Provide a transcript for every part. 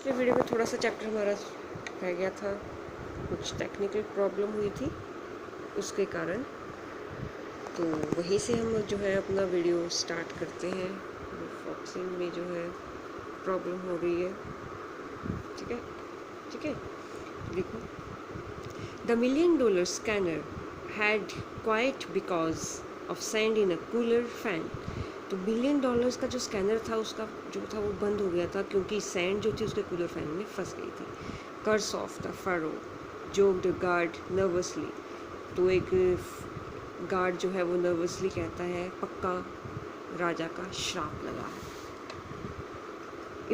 पिछले वीडियो में थोड़ा सा चैप्टर हमारा रह गया था, कुछ टेक्निकल प्रॉब्लम हुई थी उसके कारण। तो वहीं से हम जो है अपना वीडियो स्टार्ट करते हैं। फॉक्सिंग में जो है प्रॉब्लम हो रही है। ठीक है, ठीक है, देखो। The $1,000,000 scanner had quite because of sand in a cooler fan. तो $1,000,000 का जो स्कैनर था उसका जो था वो बंद हो गया था क्योंकि सैंड जो थी उसके कूलर फैन में फंस गई थी। Curse of the pharaoh joked guard nervously. तो एक गार्ड जो है वो नर्वसली कहता है पक्का राजा का श्राप लगा है।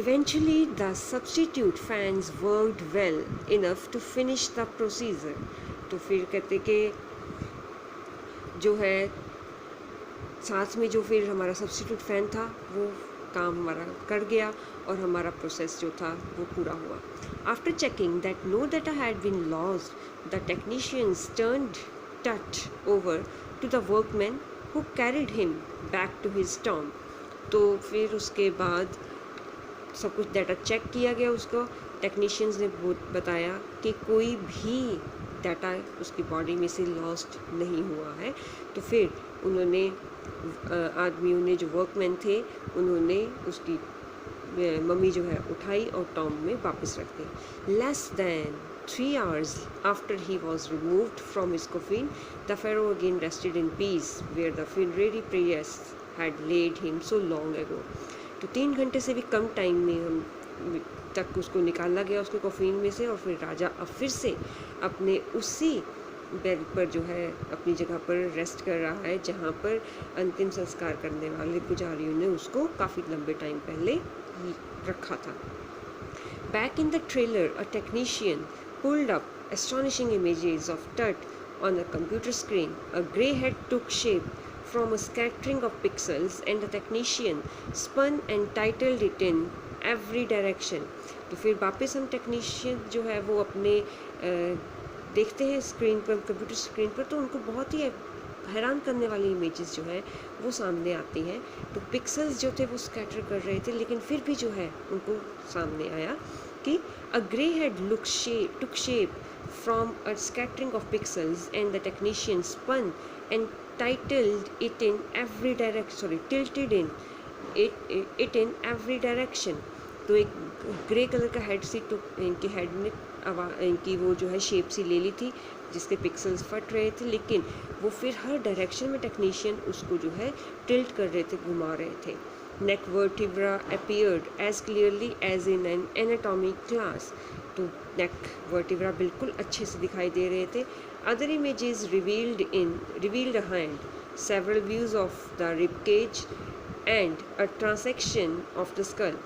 Eventually the substitute fans worked well enough to finish the procedure। तो फिर कहते कि जो है साथ में जो फिर हमारा सब्स्टिट्यूट फ़ैन था वो काम हमारा कर गया और हमारा प्रोसेस जो था वो पूरा हुआ। After checking that no data had been lost the technicians turned touch over to the workman who carried him back to his tomb. तो फिर उसके बाद सब कुछ डाटा चेक किया गया, उसको टेक्नीशियंस ने बताया कि कोई भी डाटा उसकी बॉडी में से लॉस्ट नहीं हुआ है। तो फिर उन्होंने आदमियों ने जो वर्कमैन थे उन्होंने उसकी मम्मी जो है उठाई और टॉम में वापस रख दी। Less than 3 hours after he was removed from his coffin, the pharaoh again rested in peace where the funerary prayers had laid him so long ago। तो 3 घंटे से भी कम टाइम में हम तक उसको निकाला गया उसके कॉफिन में से, और फिर राजा अब फिर से अपने उसी बेड पर जो है अपनी जगह पर रेस्ट कर रहा है जहाँ पर अंतिम संस्कार करने वाले पुजारियों ने उसको काफ़ी लंबे टाइम पहले रखा था। Back in the trailer a technician pulled up astonishing images of Tut on a computer screen. A grey head took shape from a scattering of pixels and the technician spun and titled it in every direction। तो फिर वापस हम technician जो है वो अपने देखते हैं स्क्रीन पर, कंप्यूटर स्क्रीन पर, तो उनको बहुत ही हैरान करने वाली इमेजेस जो है वो सामने आती हैं। तो पिक्सल्स जो थे वो स्कैटर कर रहे थे, लेकिन फिर भी जो है उनको सामने आया कि a grey head took shape from a scattering of pixels and the technician spun and tilted in every direction। तो एक ग्रे कलर का हेड से इनके हेड ने इनकी वो जो है शेप सी ले ली थी जिसके पिक्सल्स फट रहे थे, लेकिन वो फिर हर डायरेक्शन में टेक्नीशियन उसको जो है टिल्ट कर रहे थे, घुमा रहे थे। नेक vertebra appeared as clearly as in an anatomy class। तो नेक वर्टिब्रा बिल्कुल अच्छे से दिखाई दे रहे थे। Other images revealed a hand, several views of the rib cage and a transection of the skull।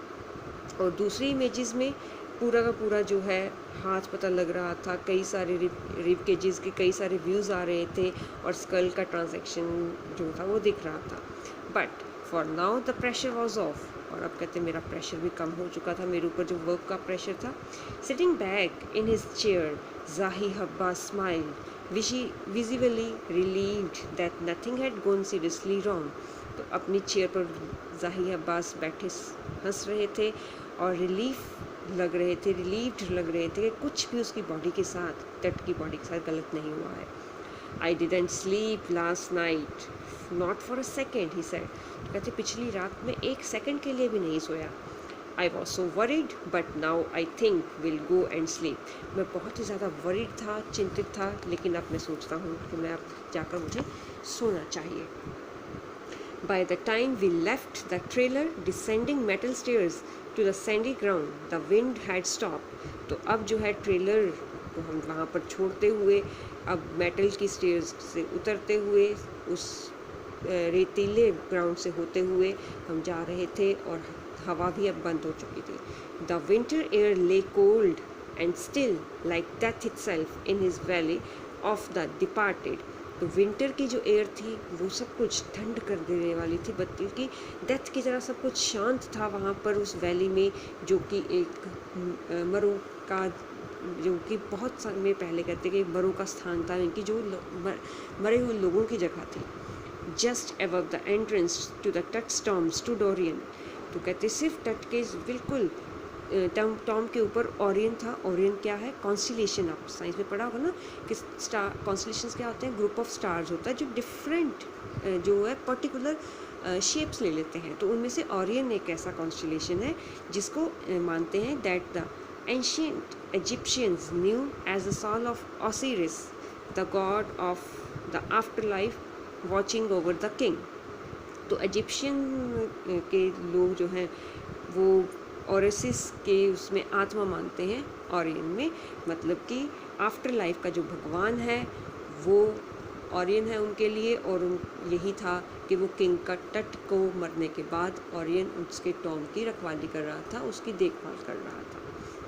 और दूसरी इमेजेस में पूरा का पूरा जो है हाथ पता लग रहा था, कई सारे रिब केजेस के कई सारे व्यूज़ आ रहे थे और स्कल का ट्रांजैक्शन जो था वो दिख रहा था। But for now the pressure was of. और अब कहते मेरा प्रेशर भी कम हो चुका था, मेरे ऊपर जो वर्क का प्रेशर था। Sitting back in his chair Zahi Hawass smiled visibly relieved that nothing had gone seriously wrong. तो अपनी चेयर पर ज़ाही अब्बास बैठे हंस रहे थे और रिलीव्ड लग रहे थे कि कुछ भी उसकी बॉडी के साथ, टट की बॉडी के साथ गलत नहीं हुआ है। I didn't sleep last night not for a second he said. कहते पिछली रात में 1 सेकेंड के लिए भी नहीं सोया। I was so worried but now I think will go and sleep. मैं बहुत ही ज़्यादा वरीड था, चिंतित था, लेकिन अब मैं सोचता हूँ कि मैं अब जाकर मुझे सोना चाहिए। By the time we left the trailer descending metal stairs to the sandy ground, the wind had stopped। तो अब जो है ट्रेलर को हम वहाँ पर छोड़ते हुए अब मेटल की स्टेयर्स से उतरते हुए उस रेतीले ग्राउंड से होते हुए हम जा रहे थे और हवा भी अब बंद हो चुकी थी। द विंटर एयर ले cold and still like death itself in his valley of the departed. तो विंटर की जो एयर थी वो सब कुछ ठंड कर देने वाली थी, बल्कि डेथ की तरह सब कुछ शांत था वहाँ पर उस वैली में, जो कि एक मरू का, जो कि बहुत समय पहले कहते कि मरू का स्थान था, इनकी जो मरे हुए लोगों की जगह थी। Just above the entrance to the Tut storm stood Orion. तो कहते सिर्फ तट के बिल्कुल टॉम के ऊपर ओरियन था। ओरियन क्या है? कॉन्स्टिलेशन, आप साइंस में पढ़ा होगा ना कि स्टार कॉन्स्टिलेशंस क्या होते हैं? ग्रुप ऑफ स्टार्स होता है जो डिफरेंट जो है पर्टिकुलर शेप्स ले लेते हैं। तो उनमें से ओरियन एक ऐसा कॉन्स्टिलेशन है जिसको मानते हैं that the ancient Egyptians knew as the soul of Osiris, the god of the afterlife watching over the king. तो इजिप्शियन के लोग जो हैं वो ओरेसिस के उसमें आत्मा मानते हैं ओरियन में, मतलब कि आफ्टर लाइफ का जो भगवान है वो ओरियन है उनके लिए। और यही था कि वो किंग का टट को मरने के बाद ओरियन उसके टॉम की रखवाली कर रहा था, उसकी देखभाल कर रहा था।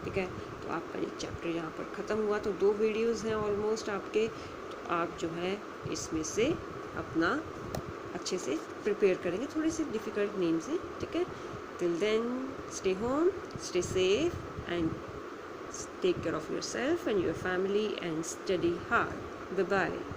ठीक है, तो आपका ये चैप्टर यहाँ पर ख़त्म हुआ। तो 2 वीडियोज़ हैं ऑलमोस्ट आपके, तो आप जो है इसमें से अपना अच्छे से प्रिपेयर करेंगे, थोड़े से डिफ़िकल्ट नेम्स हैं। ठीक है, till then stay home, stay safe and take care of yourself and your family and study hard. Bye bye.